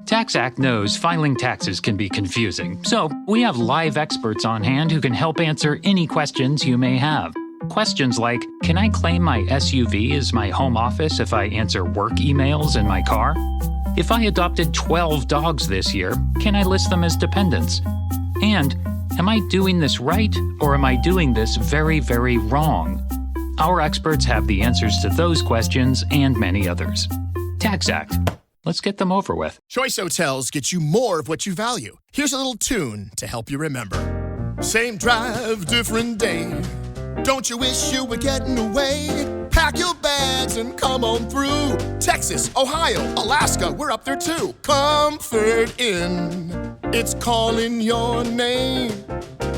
TaxAct knows filing taxes can be confusing, so we have live experts on hand who can help answer any questions you may have. Questions like, can I claim my SUV as my home office if I answer work emails in my car? If I adopted 12 dogs this year, can I list them as dependents? And, am I doing this right, or am I doing this very, very wrong? Our experts have the answers to those questions and many others. TaxAct. Let's get them over with. Choice Hotels get you more of what you value. Here's a little tune to help you remember. Same drive, different day. Don't you wish you were getting away? Pack your bags and come on through. Texas, Ohio, Alaska, we're up there too. Comfort Inn, it's calling your name.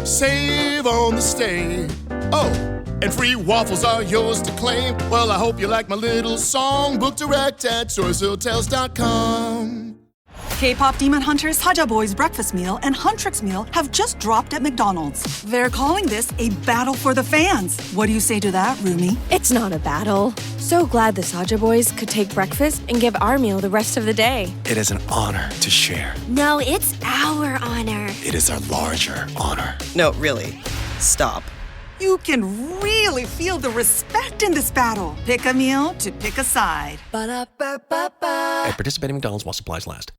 Save on the stay. Oh, and free waffles are yours to claim. Well, I hope you like my little song. Book direct at choicehotels.com. K-pop Demon Hunters, Haja Boys Breakfast Meal and Huntrix Meal have just dropped at McDonald's. They're calling this a battle for the fans. What do you say to that, Rumi? It's not a battle. So glad the Saja Boys could take breakfast and give our meal the rest of the day. It is an honor to share. No, it's our honor. It is our larger honor. No, really. Stop. You can really feel the respect in this battle. Pick a meal to pick a side. Ba-da-ba-ba-ba. At participating McDonald's while supplies last.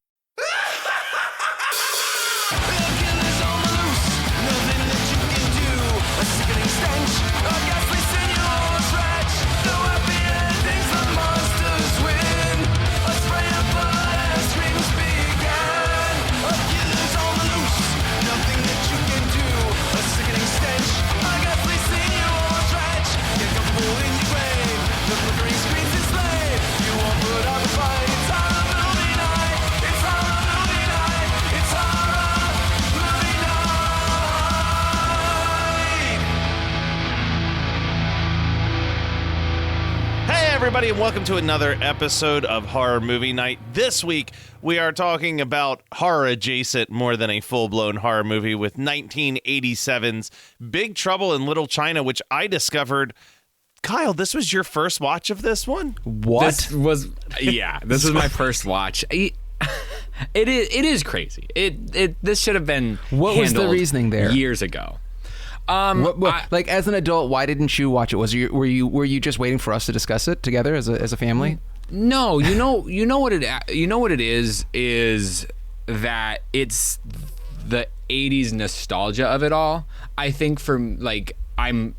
Everybody, and welcome to another episode of Horror Movie Night. This week, we are talking about horror adjacent more than a full-blown horror movie with 1987's Big Trouble in Little China, which I discovered. Kyle, this was your first watch of this one? What? This was my first watch. It is crazy. This should have been What was the reasoning there? Years ago. Like as an adult, why didn't you watch it? Were you just waiting for us to discuss it together as a family? No, you know what it is that it's the 80s nostalgia of it all. I think I'm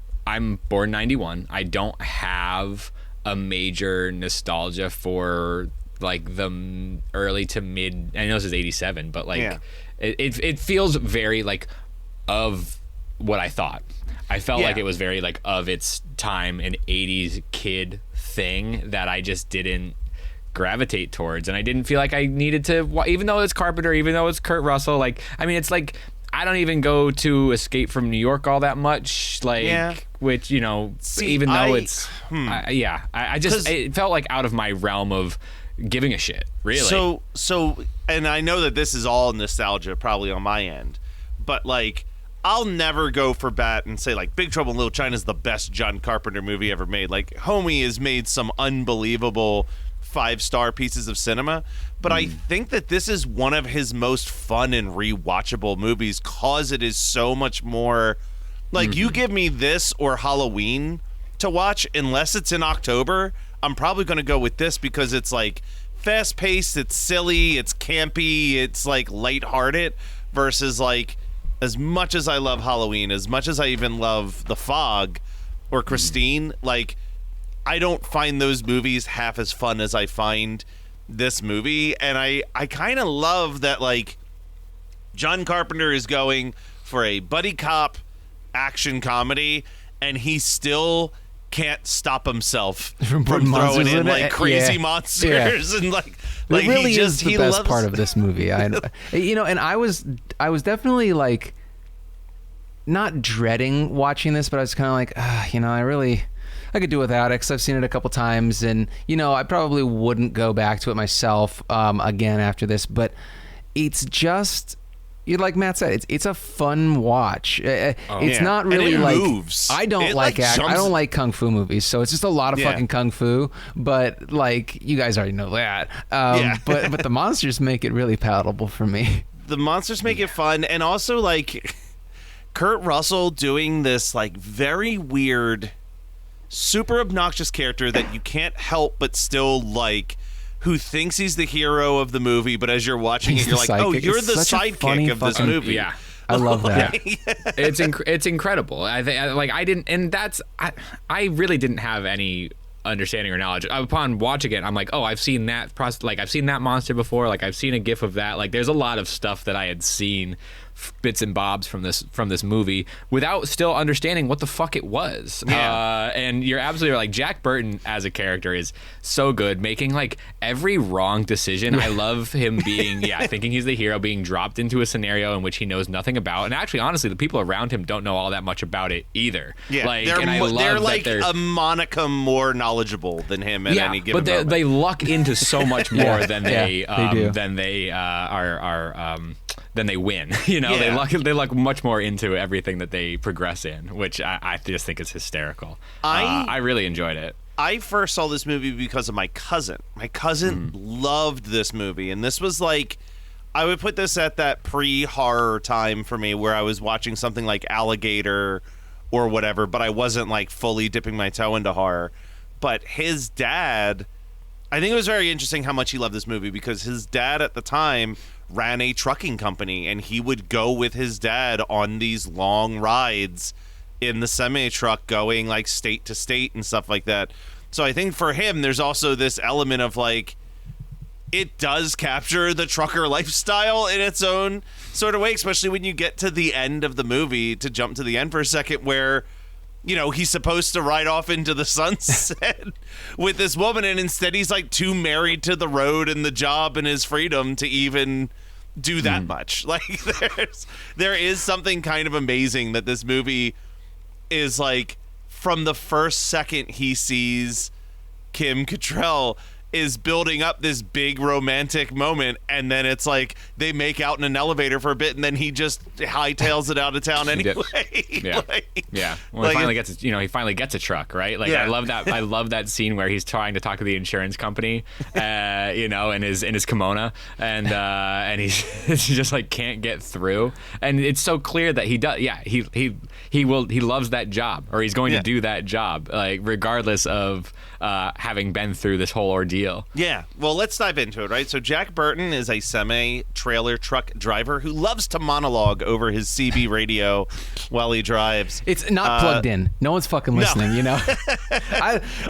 born 91. I don't have a major nostalgia for like the early to mid. I know this is 87, but it feels very like of what I thought. I felt like it was very like of its time, an 80s kid thing that I just didn't gravitate towards, and I didn't feel like I needed to, even though it's Carpenter, even though it's Kurt Russell, it's like I don't even go to Escape from New York all that much, which even though I just it felt like out of my realm of giving a shit, really. So and I know that this is all nostalgia probably on my end, but like I'll never go for bat and say like Big Trouble in Little China is the best John Carpenter movie ever made. Like homie has made some unbelievable 5-star pieces of cinema, but I think that this is one of his most fun and rewatchable movies cause it is so much more like you give me this or Halloween to watch, unless it's in October, I'm probably going to go with this because it's like fast paced, it's silly, it's campy, it's like lighthearted versus like as much as I love Halloween, as much as I even love The Fog or Christine, like I don't find those movies half as fun as I find this movie. And I kind of love that like John Carpenter is going for a buddy cop action comedy and he still can't stop himself from throwing in like crazy monsters and like it really is the best part of this movie. And I was definitely like not dreading watching this, but I was kind of like, I could do without it because I've seen it a couple times, and I probably wouldn't go back to it myself again after this. But it's just like Matt said, it's a fun watch. It's not really and it like moves. I don't like I don't like kung fu movies, so it's just a lot of fucking kung fu. But like you guys already know that. But the monsters make it really palatable for me. The monsters make it fun, and also like Kurt Russell doing this like very weird, super obnoxious character that you can't help but still like. Who thinks he's the hero of the movie, but as you're watching it, you're like, oh, you're the sidekick of this movie. Yeah. I love that. It's incredible. I really didn't have any understanding or knowledge. Upon watching it, I'm like, oh, I've seen that I've seen that monster before. Like I've seen a GIF of that. Like there's a lot of stuff that I had seen bits and bobs from this movie without still understanding what the fuck it was. And you're absolutely right. Like Jack Burton as a character is so good, making like every wrong decision. I love him being thinking he's the hero, being dropped into a scenario in which he knows nothing about. And actually, honestly, the people around him don't know all that much about it either. Yeah, like, they're like a monicum more knowledgeable than him at any given moment. But they luck into so much more than they do. than they then they win. You know, they luck much more into everything that they progress in, which I just think is hysterical. I really enjoyed it. I first saw this movie because of my cousin. My cousin loved this movie, and this was like, I would put this at that pre-horror time for me where I was watching something like Alligator or whatever, but I wasn't like fully dipping my toe into horror. But his dad, I think it was very interesting how much he loved this movie because his dad at the time ran a trucking company, and he would go with his dad on these long rides in the semi-truck going like state to state and stuff like that. So I think for him there's also this element of like it does capture the trucker lifestyle in its own sort of way, especially when you get to the end of the movie, to jump to the end for a second, where you know, he's supposed to ride off into the sunset with this woman, and instead he's like too married to the road and the job and his freedom to even do that much. Like there is something kind of amazing that this movie is like, from the first second he sees Kim Cattrall, is building up this big romantic moment, and then it's like they make out in an elevator for a bit, and then he just hightails it out of town anyway. Well, he finally gets, he finally gets a truck, right? Like I love that. I love that scene where he's trying to talk to the insurance company, in his kimono, and he just like can't get through, and it's so clear that he does. Yeah, he loves that job, or he's going to do that job, like regardless of having been through this whole ordeal. Yeah, well, let's dive into it, right? So Jack Burton is a semi-trailer truck driver who loves to monologue over his CB radio while he drives. It's not plugged in. No one's fucking listening, you know?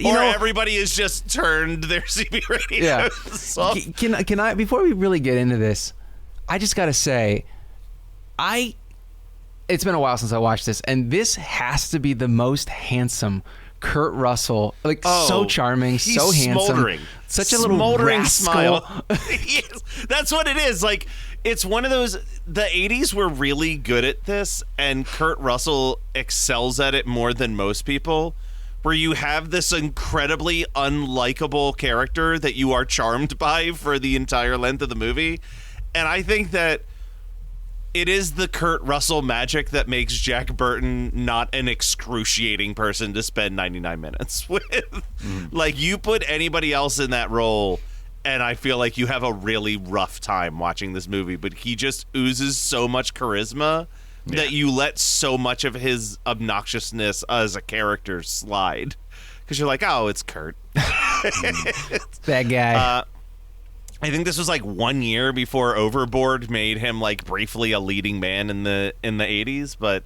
Everybody has just turned their CB radios off. Can I, before we really get into this, I just got to say, it's been a while since I watched this, and this has to be the most handsome Kurt Russell, so charming, so handsome, smoldering. Such a little smoldering rascal. smile. Yes, that's what it is. Like, it's one of those. The 80s were really good at this, and Kurt Russell excels at it more than most people. Where you have this incredibly unlikable character that you are charmed by for the entire length of the movie, and I think that it is the Kurt Russell magic that makes Jack Burton not an excruciating person to spend 99 minutes with. Like, you put anybody else in that role, and I feel like you have a really rough time watching this movie. But he just oozes so much charisma that you let so much of his obnoxiousness as a character slide. Because you're like, oh, it's Kurt. That guy. I think this was like 1 year before Overboard made him like briefly a leading man in the 80s, but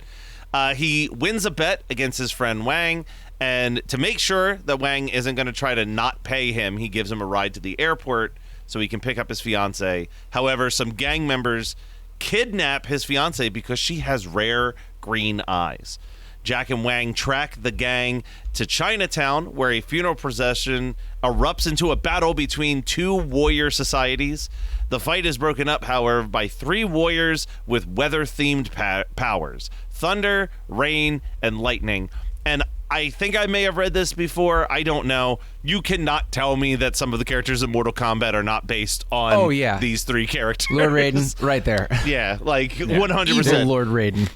he wins a bet against his friend Wang, and to make sure that Wang isn't going to try to not pay him, he gives him a ride to the airport so he can pick up his fiance. However, some gang members kidnap his fiance because she has rare green eyes. Jack and Wang track the gang to Chinatown, where a funeral procession erupts into a battle between two warrior societies. The fight is broken up, however, by three warriors with weather-themed powers: thunder, rain, and lightning. And I think I may have read this before. I don't know. You cannot tell me that some of the characters in Mortal Kombat are not based on these three characters. Lord Raiden, right there. Yeah, like 100%. Evil Lord Raiden.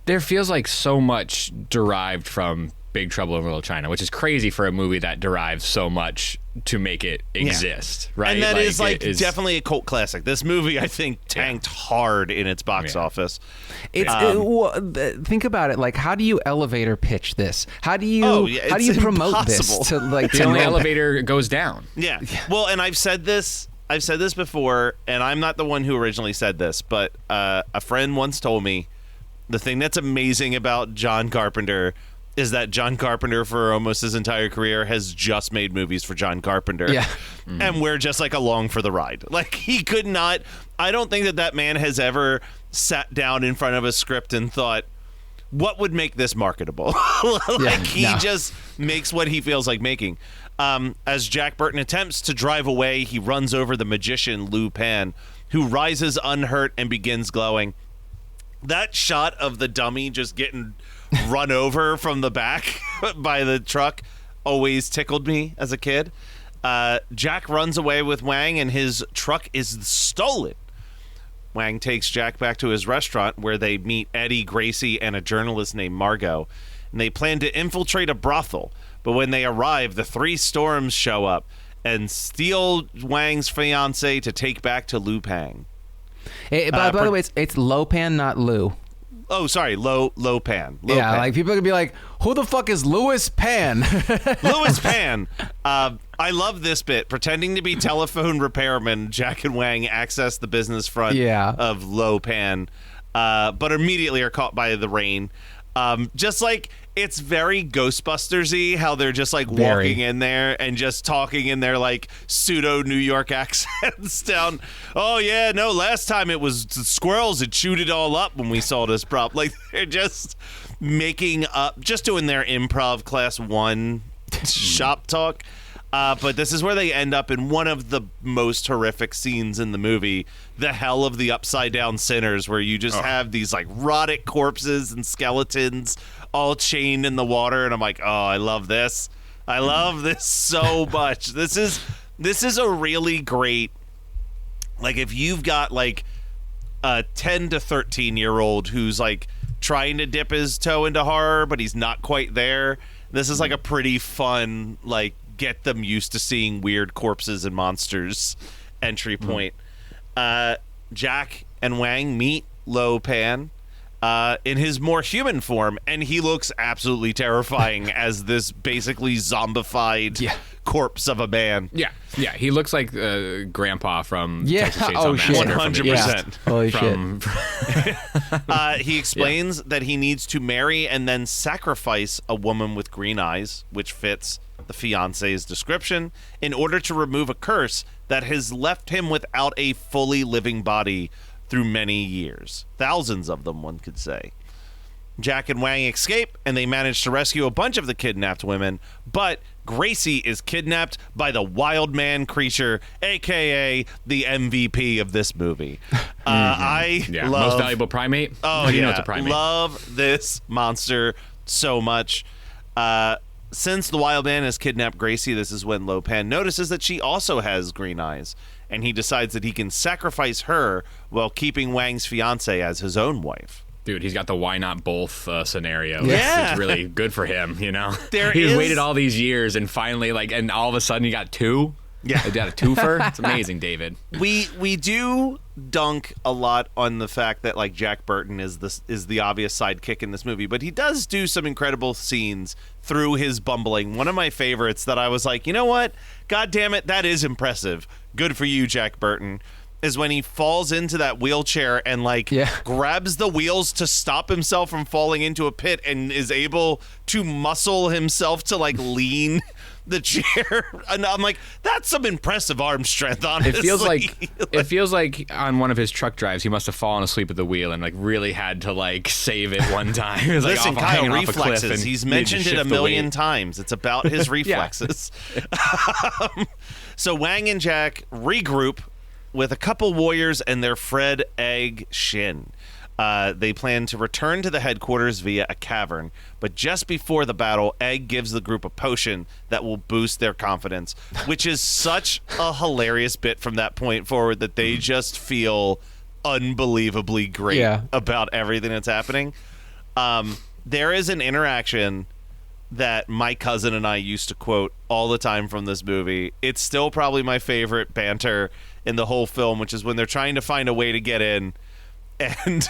There feels like so much derived from Big Trouble in Little China, which is crazy for a movie that derives so much to make it exist, right? And that is definitely a cult classic. This movie, I think, tanked hard in its box office. Think about it. Like, how do you elevator pitch this? How do you promote this to the only elevator goes down? Yeah. Well, and I've said this before, and I'm not the one who originally said this, but a friend once told me the thing that's amazing about John Carpenter is that John Carpenter, for almost his entire career, has just made movies for John Carpenter. Yeah. Mm-hmm. And we're just like along for the ride. Like, he could not, I don't think that man has ever sat down in front of a script and thought, what would make this marketable? He just makes what he feels like making. As Jack Burton attempts to drive away, he runs over the magician Lu Pan, who rises unhurt and begins glowing. That shot of the dummy just getting run over from the back by the truck always tickled me as a kid. Jack runs away with Wang and his truck is stolen. Wang takes Jack back to his restaurant where they meet Eddie, Gracie, and a journalist named Margot. And they plan to infiltrate a brothel. But when they arrive, the three Storms show up and steal Wang's fiancée to take back to Lu Pan. By the way, it's Lo Pan, not Lou. Oh, sorry, Lo Pan. Pan. Like people could be like, "Who the fuck is Louis Pan?" Louis Pan. I love this bit. Pretending to be telephone repairman, Jack and Wang access the business front of Lo Pan, but immediately are caught by the rain. Just like it's very Ghostbusters-y how they're just like walking in there and just talking in their like pseudo New York accents down. Oh yeah, no, last time it was the squirrels that chewed it all up when we saw this prop. Like they're just making up, just doing their improv class 1 shop talk. But this is where they end up in one of the most horrific scenes in the movie, the hell of the upside down sinners, where you just have these like rotted corpses and skeletons all chained in the water. And I'm like, oh, I love this. I love this so much. This is a really great, like if you've got like a 10 to 13 year old who's like trying to dip his toe into horror, but he's not quite there. This is like a pretty fun, like, get them used to seeing weird corpses and monsters entry point. Jack and Wang meet Lo Pan in his more human form, and he looks absolutely terrifying as this basically zombified corpse of a man. Yeah, he looks like Grandpa from Texas Chainsaw Massacre. 100%. Holy shit. He explains that he needs to marry and then sacrifice a woman with green eyes, which fits the fiance's description, in order to remove a curse that has left him without a fully living body through many years. Thousands of them, one could say. Jack and Wang escape, and they manage to rescue a bunch of the kidnapped women, but Gracie is kidnapped by the wild man creature, a.k.a. the MVP of this movie. I love... Most valuable primate? Oh, you know it's a primate. Love this monster so much. Since the wild man has kidnapped Gracie, this is when Lo Pan notices that she also has green eyes, and he decides that he can sacrifice her while keeping Wang's fiancée as his own wife. Dude, he's got the why not both scenario. Yeah. It's really good for him, you know? He's He's waited all these years and finally, and all of a sudden he got two? Yeah. He got a twofer? It's amazing, David. We do dunk a lot on the fact that, like, Jack Burton is the obvious sidekick in this movie, but he does do some incredible scenes through his bumbling. One of my favorites that I was like, you know what? God damn it, that is impressive. Good for you, Jack Burton. Is when he falls into that wheelchair and grabs the wheels to stop himself from falling into a pit and is able to muscle himself to lean the chair. And I'm like, that's some impressive arm strength, honestly. It feels like on one of his truck drives he must have fallen asleep at the wheel and really had to save it one time. He was Listen, Kyle, reflexes. He's mentioned it a million weight. times. It's about his reflexes. So Wang and Jack regroup with a couple warriors and their Fred Egg Shin. They plan to return to the headquarters via a cavern, but just before the battle, Egg gives the group a potion that will boost their confidence, which is such a hilarious bit from that point forward that they just feel unbelievably great about everything that's happening. There is an interaction that my cousin and I used to quote all the time from this movie. It's still probably my favorite banter in the whole film, which is when they're trying to find a way to get in, and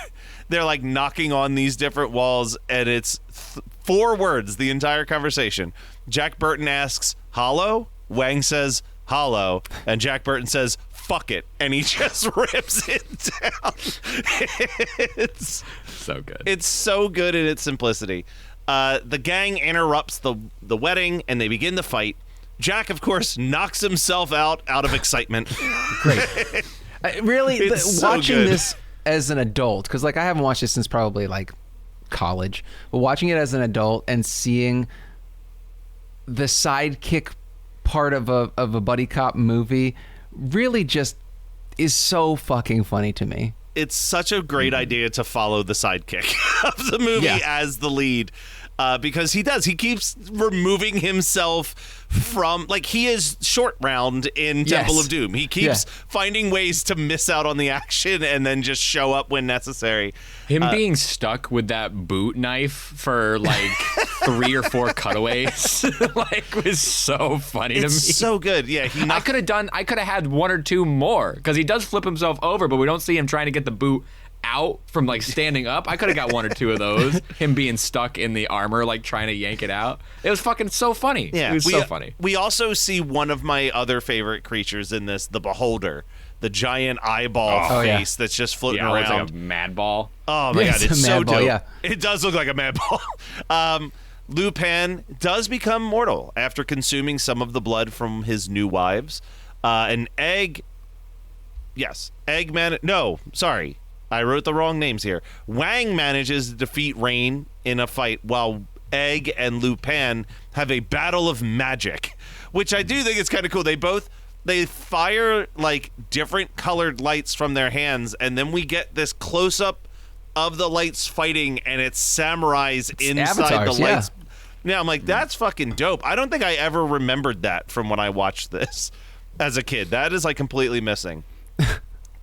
they're like knocking on these different walls, and it's 4 words the entire conversation. Jack Burton asks, "Hollow?" Wang says, "Hollow," and Jack Burton says, "Fuck it," and he just rips it down. It's so good. It's so good in its simplicity. The gang interrupts the wedding, and they begin the fight. Jack, of course, knocks himself out of excitement. Great. Really, watching good. this as an adult, because like I haven't watched this since probably like college, but watching it as an adult and seeing the sidekick part of a buddy cop movie really just is so fucking funny to me. It's such a great idea to follow the sidekick of the movie as the lead, because he keeps removing himself from, like, he is Short Round in Temple of Doom. He keeps finding ways to miss out on the action and then just show up when necessary. Him being stuck with that boot knife for like 3 or 4 cutaways like was so funny to me. It's so good. Yeah, I could have had 1 or 2 more, because he does flip himself over, but we don't see him trying to get the boot out from like standing up. I could have got 1 or 2 of those. Him being stuck in the armor, like trying to yank it out. It was fucking so funny. Yeah, it was so funny. We also see one of my other favorite creatures in this, the Beholder, the giant eyeball face that's just floating around. It's like a mad ball. Oh my god, it's so ball, dope. yeah. It does look like a mad ball. Lu Pan does become mortal after consuming some of the blood from his new wives. I wrote the wrong names here. Wang manages to defeat Rain in a fight while Egg and Lu Pan have a battle of magic, which I do think is kind of cool. They fire like different colored lights from their hands, and then we get this close-up of the lights fighting, and it's samurais inside avatars, the lights. Yeah, I'm like, that's fucking dope. I don't think I ever remembered that from when I watched this as a kid. That is like completely missing.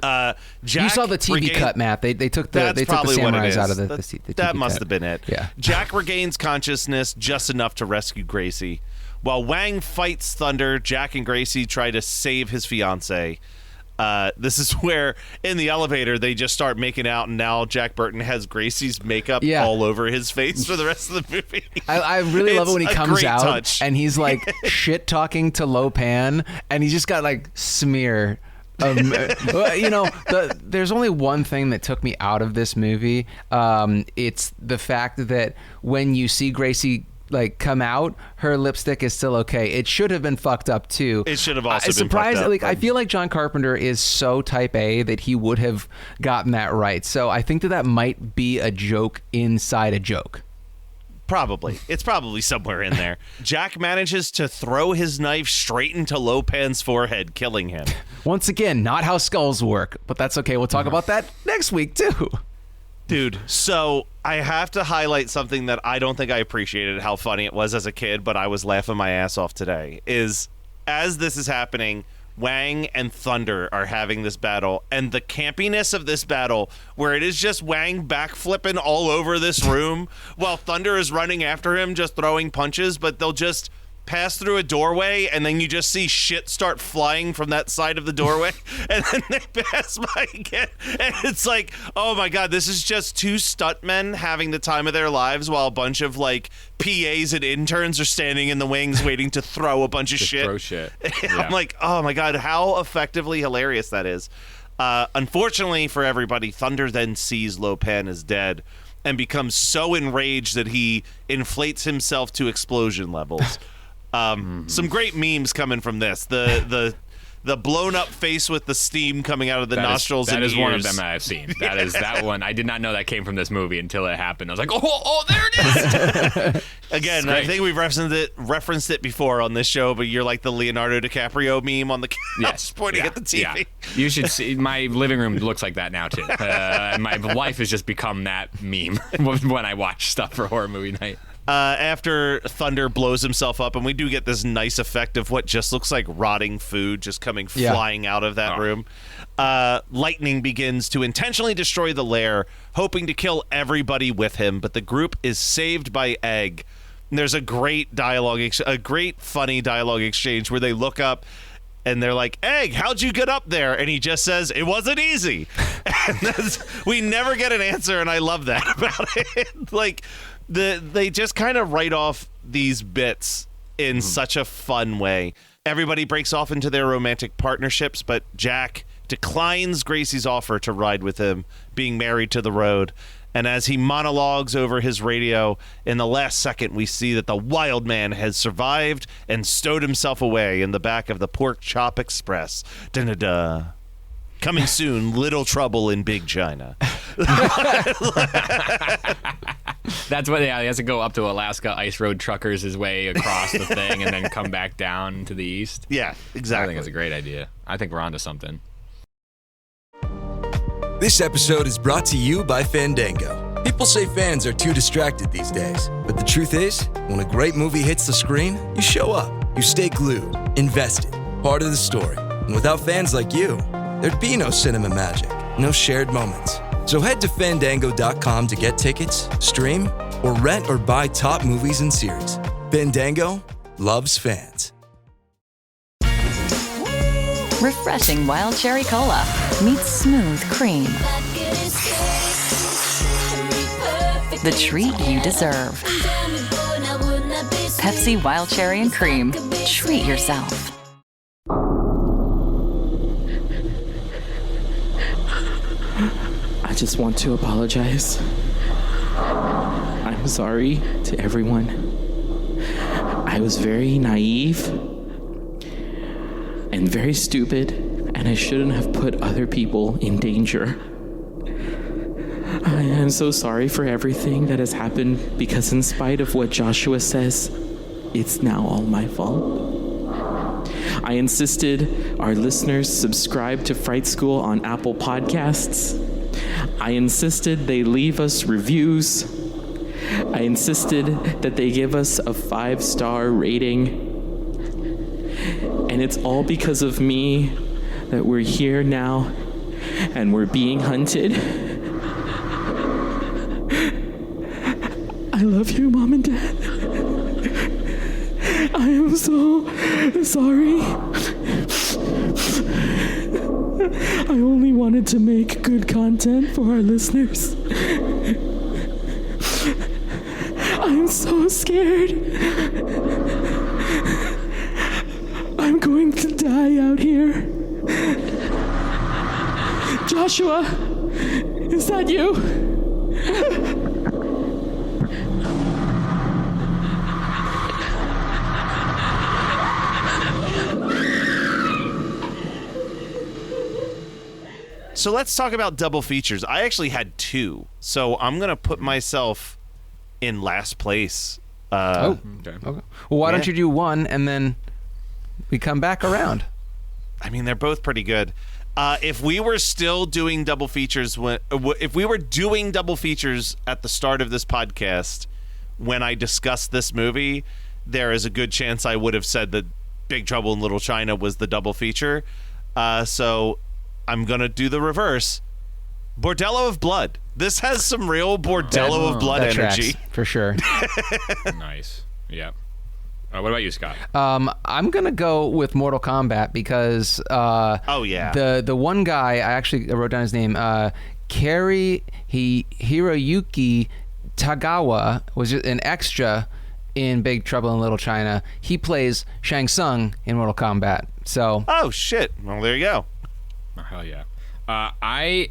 Jack, you saw the TV cut map. They took the samurais out of the TV that must cut. have been it. Yeah. Jack regains consciousness just enough to rescue Gracie. While Wang fights Thunder, Jack and Gracie try to save his fiancée. This is where, in the elevator, they just start making out, and now Jack Burton has Gracie's makeup all over his face for the rest of the movie. I really love it when he comes out touch. and he's like shit-talking to Lo Pan, and he's just got like smear. There's only one thing that took me out of this movie. It's the fact that when you see Gracie like come out, her lipstick is still okay. It should have been fucked up too. It should have also been fucked up. Like, I feel like John Carpenter is so type A that he would have gotten that right. So I think that might be a joke inside a joke. Probably. It's probably somewhere in there. Jack manages to throw his knife straight into Lo Pan's forehead, killing him. Once again, not how skulls work, but that's okay. We'll talk about that next week too. Dude, so I have to highlight something that I don't think I appreciated how funny it was as a kid, but I was laughing my ass off today, is as this is happening, Wang and Thunder are having this battle, and the campiness of this battle, where it is just Wang backflipping all over this room while Thunder is running after him, just throwing punches, but they'll just pass through a doorway, and then you just see shit start flying from that side of the doorway, and then they pass by again, and it's like, oh my god, this is just 2 stuntmen having the time of their lives while a bunch of like PAs and interns are standing in the wings waiting to throw a bunch of shit. Throw shit. I'm like, oh my god, how effectively hilarious that is. Unfortunately for everybody, Thunder then sees Lo Pan as dead and becomes so enraged that he inflates himself to explosion levels. Some great memes coming from this. The the blown up face with the steam coming out of the nostrils and ears. That is one of them that I've seen. That is that one. I did not know that came from this movie until it happened. I was like, oh, there it is. Again, I think we've referenced it before on this show, but you're like the Leonardo DiCaprio meme on the couch pointing at the TV. Yeah. You should see. My living room looks like that now too. My life has just become that meme when I watch stuff for horror movie night. After Thunder blows himself up, and we do get this nice effect of what just looks like rotting food just coming flying out of that room. Lightning begins to intentionally destroy the lair, hoping to kill everybody with him, but the group is saved by Egg. And there's a great funny dialogue exchange where they look up and they're like, Egg, how'd you get up there? And he just says, it wasn't easy. And we never get an answer, and I love that about it. Like, they just kind of write off these bits in such a fun way. Everybody breaks off into their romantic partnerships, but Jack declines Gracie's offer to ride with him, being married to the road. And as he monologues over his radio, in the last second, we see that the wild man has survived and stowed himself away in the back of the Pork Chop Express. Da-da-da. Coming soon, Little Trouble in Big China. That's what he has to go up to Alaska, ice road truckers his way across the thing, and then come back down to the east. Yeah, exactly. I think it's a great idea. I think we're onto something. This episode is brought to you by Fandango. People say fans are too distracted these days, but the truth is, when a great movie hits the screen, you show up. You stay glued, invested, part of the story. And without fans like you, there'd be no cinema magic, no shared moments. So head to Fandango.com to get tickets, stream, or rent or buy top movies and series. Fandango loves fans. Refreshing wild cherry cola meets smooth cream. The treat you deserve. Pepsi Wild Cherry and Cream. Treat yourself. I just want to apologize. I'm sorry to everyone. I was very naive and very stupid, and I shouldn't have put other people in danger. I am so sorry for everything that has happened, because in spite of what Joshua says, it's now all my fault. I insisted our listeners subscribe to Fright School on Apple Podcasts. I insisted they leave us reviews. I insisted that they give us a 5-star rating. And it's all because of me that we're here now and we're being hunted. I love you, Mom and Dad. I am so sorry. I only wanted to make good content for our listeners. I'm so scared. I'm going to die out here. Joshua, is that you? So let's talk about double features. I actually had 2, so I'm going to put myself in last place. Okay. Well, why don't you do one and then we come back around? I mean, they're both pretty good. If we were still doing double features, if we were doing double features at the start of this podcast when I discussed this movie, there is a good chance I would have said that Big Trouble in Little China was the double feature. So I'm going to do the reverse. Bordello of Blood. This has some real Bordello of Blood energy. Tracks, for sure. Nice. Yeah. What about you, Scott? I'm going to go with Mortal Kombat because the one guy, I actually wrote down his name, Hiroyuki Tagawa, was an extra in Big Trouble in Little China. He plays Shang Tsung in Mortal Kombat. So. Oh, shit. Well, there you go. Oh, hell yeah. I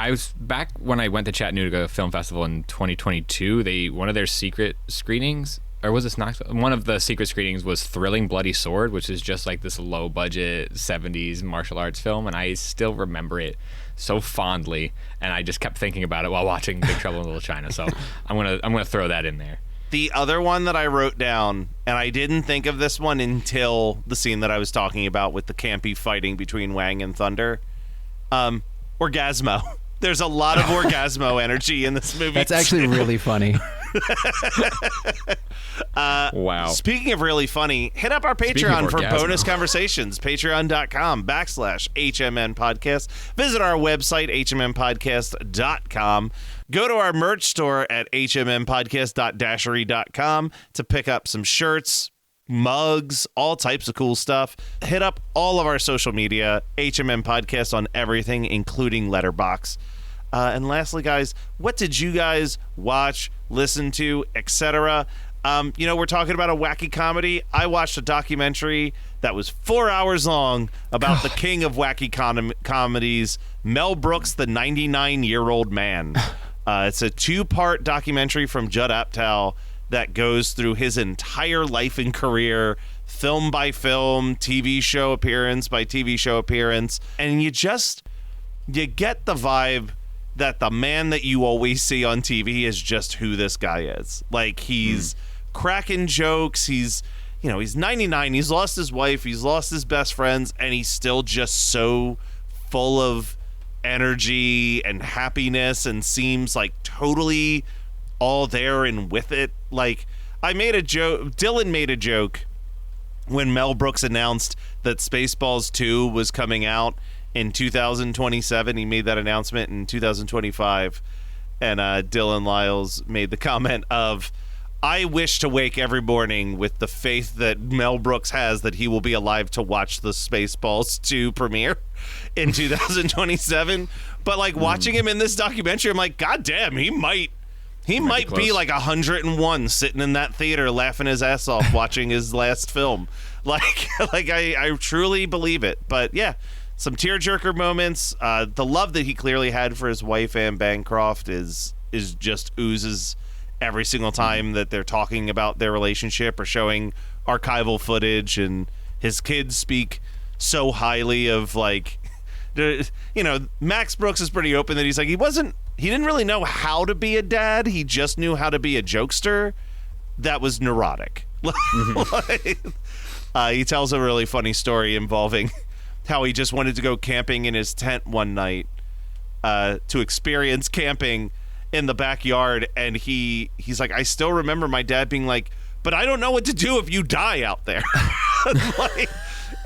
was back when I went to Chattanooga Film Festival in 2022. One of their secret screenings or was this Knoxville? One of the secret screenings was Thrilling Bloody Sword, which is just like this low budget 70s martial arts film, and I still remember it so fondly, and I just kept thinking about it while watching Big Trouble in Little China. So I'm gonna throw that in there. The other one that I wrote down, and I didn't think of this one until the scene that I was talking about with the campy fighting between Wang and Thunder. Orgasmo. There's a lot of Orgasmo energy in this movie. That's actually really funny. Wow. Speaking of really funny, hit up our Patreon for bonus conversations. Patreon.com/HMN Podcast. Visit our website, hmnpodcast.com. Go to our merch store at hmnpodcast.dashery.com to pick up some shirts, mugs, all types of cool stuff. Hit up all of our social media, HMN Podcast on everything, including Letterboxd. And lastly, guys, what did you guys watch, listen to, etc.? We're talking about a wacky comedy. I watched a documentary that was 4 hours long about the king of wacky comedies, Mel Brooks, the 99-year-old man. It's a 2-part documentary from Judd Apatow that goes through his entire life and career, film by film, TV show appearance by TV show appearance. And you get the vibe that the man that you always see on TV is just who this guy is. Like, he's cracking jokes. He's 99. He's lost his wife. He's lost his best friends. And he's still just so full of energy and happiness and seems like totally all there and with it. Like, I made a joke. Dylan made a joke when Mel Brooks announced that Spaceballs 2 was coming out in 2027. He made that announcement in 2025. And Dylan Lyles made the comment of, I wish to wake every morning with the faith that Mel Brooks has that he will be alive to watch the Spaceballs 2 premiere in 2027. But like watching him in this documentary, I'm like, God damn, he might be like 101 sitting in that theater laughing his ass off watching his last film. Like I truly believe it. But yeah, some tearjerker moments. The love that he clearly had for his wife, Anne Bancroft, is just oozes every single time that they're talking about their relationship or showing archival footage, and his kids speak so highly of, like, Max Brooks is pretty open that he's like, he didn't really know how to be a dad. He just knew how to be a jokester that was neurotic. He tells a really funny story involving how he just wanted to go camping in his tent one night to experience camping in the backyard, and he's like, I still remember my dad being like, but I don't know what to do if you die out there.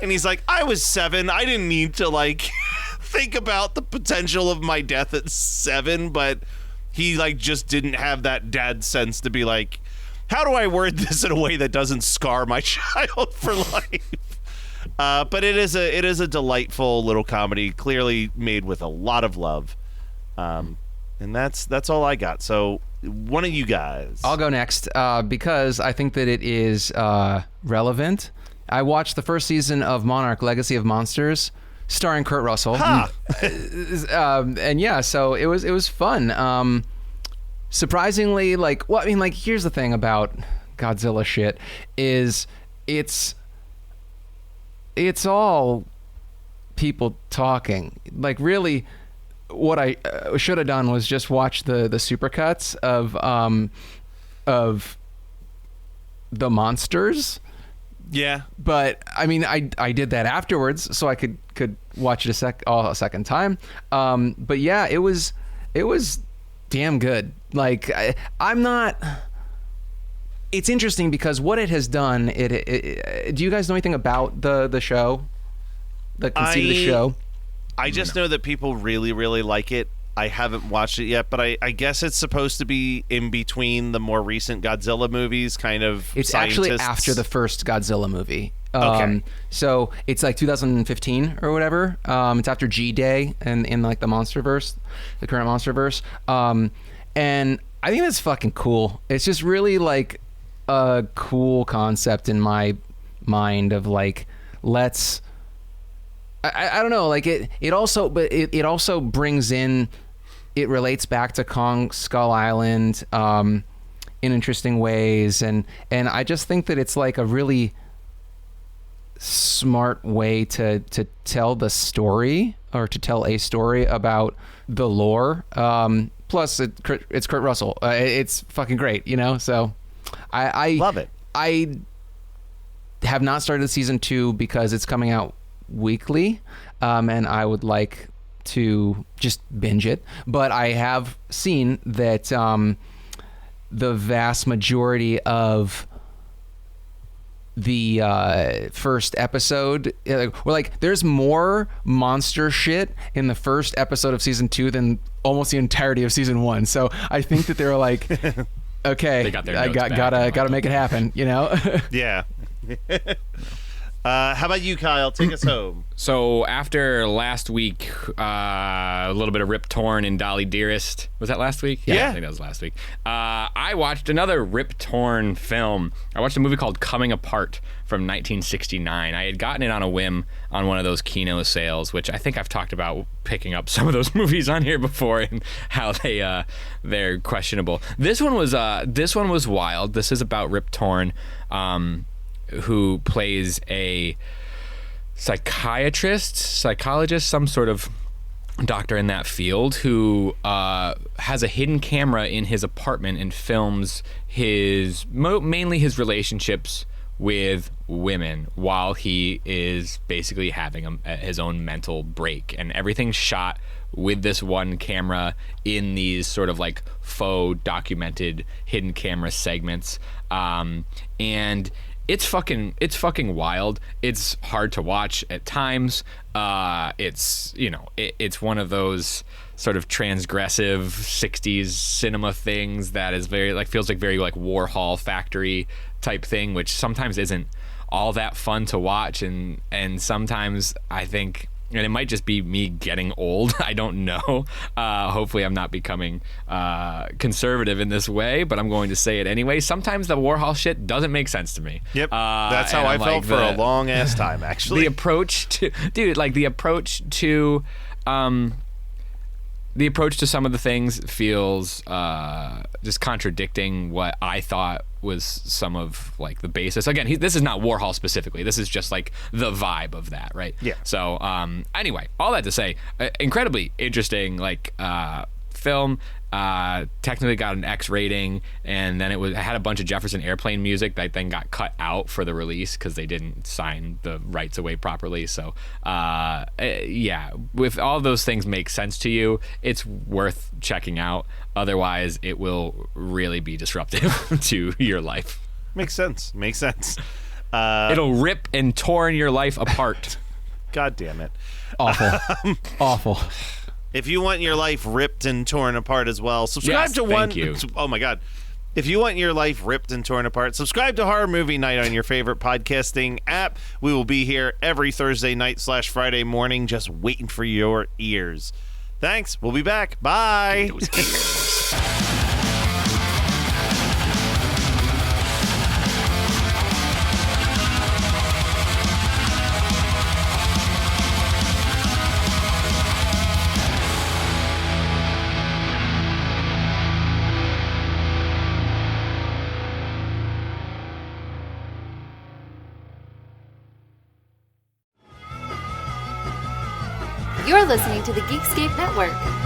And he's like, I was 7. I didn't need to think about the potential of my death at 7, but he just didn't have that dad sense to be like, how do I word this in a way that doesn't scar my child for life? But it is a delightful little comedy, clearly made with a lot of love. And that's all I got. So one of you guys. I'll go next because I think that it is relevant. I watched the first season of Monarch: Legacy of Monsters, starring Kurt Russell. And yeah, so it was fun. Surprisingly, here's the thing about Godzilla shit is it's all people talking. Like, really, what I should have done was just watch the supercuts of the monsters. Yeah, but I mean, I did that afterwards, so I could watch it a second time. But yeah, it was damn good. Like, I'm not. It's interesting because what it has done. Do you guys know anything about the show? The conceit of the show. I just know that people really, really like it. I haven't watched it yet, but I guess it's supposed to be in between the more recent Godzilla movies, kind of. It's actually after the first Godzilla movie. Okay. So it's like 2015 or whatever. It's after G-Day and in like the MonsterVerse, the current MonsterVerse. And I think that's fucking cool. It's just really like a cool concept in my mind of like, let's. I don't know, like it also brings in, it relates back to Kong Skull Island in in interesting ways, and I just think that it's like a really smart way to tell the story, or to tell a story about the lore. Plus it's Kurt Russell. It's fucking great, you know? So I love it. I have not started season 2 because it's coming out weekly, and I would like to just binge it. But I have seen that the vast majority of the first episode, we're like, there's more monster shit in the first episode of season 2 than almost the entirety of season 1. So I think that they were like, okay, they got their I notes back. gotta make it happen, you know? Yeah. How about you, Kyle? Take us home. So after last week, a little bit of Rip Torn and Dolly Dearest. Was that last week? Yeah. I think that was last week. I watched another Rip Torn film. I watched a movie called Coming Apart from 1969. I had gotten it on a whim on one of those Kino sales, which I think I've talked about picking up some of those movies on here before and how they're questionable. This one was wild. This is about Rip Torn, who plays a psychologist, some sort of doctor in that field, who has a hidden camera in his apartment and films mainly his relationships with women while he is basically having his own mental break, and everything's shot with this one camera in these sort of like faux documented hidden camera segments, and it's fucking wild. It's hard to watch at times. It's one of those sort of transgressive 60s cinema things that is feels like very like Warhol Factory type thing, which sometimes isn't all that fun to watch, and sometimes I think, and it might just be me getting old, I don't know. Hopefully I'm not becoming conservative in this way, but I'm going to say it anyway. Sometimes the Warhol shit doesn't make sense to me. Yep. That's how I felt for a long ass time, actually. The approach to some of the things feels just contradicting what I thought was some of like the basis. Again, this is not Warhol specifically. This is just like the vibe of that, right? Yeah. So anyway, all that to say, incredibly interesting film. Technically got an X rating, and then it had a bunch of Jefferson Airplane music that then got cut out for the release because they didn't sign the rights away properly. So yeah, if all those things make sense to you, it's worth checking out. Otherwise, it will really be disruptive to your life. Makes sense. It'll rip and torn your life apart. God damn it. Awful. Awful. If you want your life ripped and torn apart as well, subscribe to one. Thank you. Oh my God. If you want your life ripped and torn apart, subscribe to Horror Movie Night on your favorite podcasting app. We will be here every Thursday night / Friday morning, just waiting for your ears. Thanks. We'll be back. Bye. You're listening to the Geekscape Network.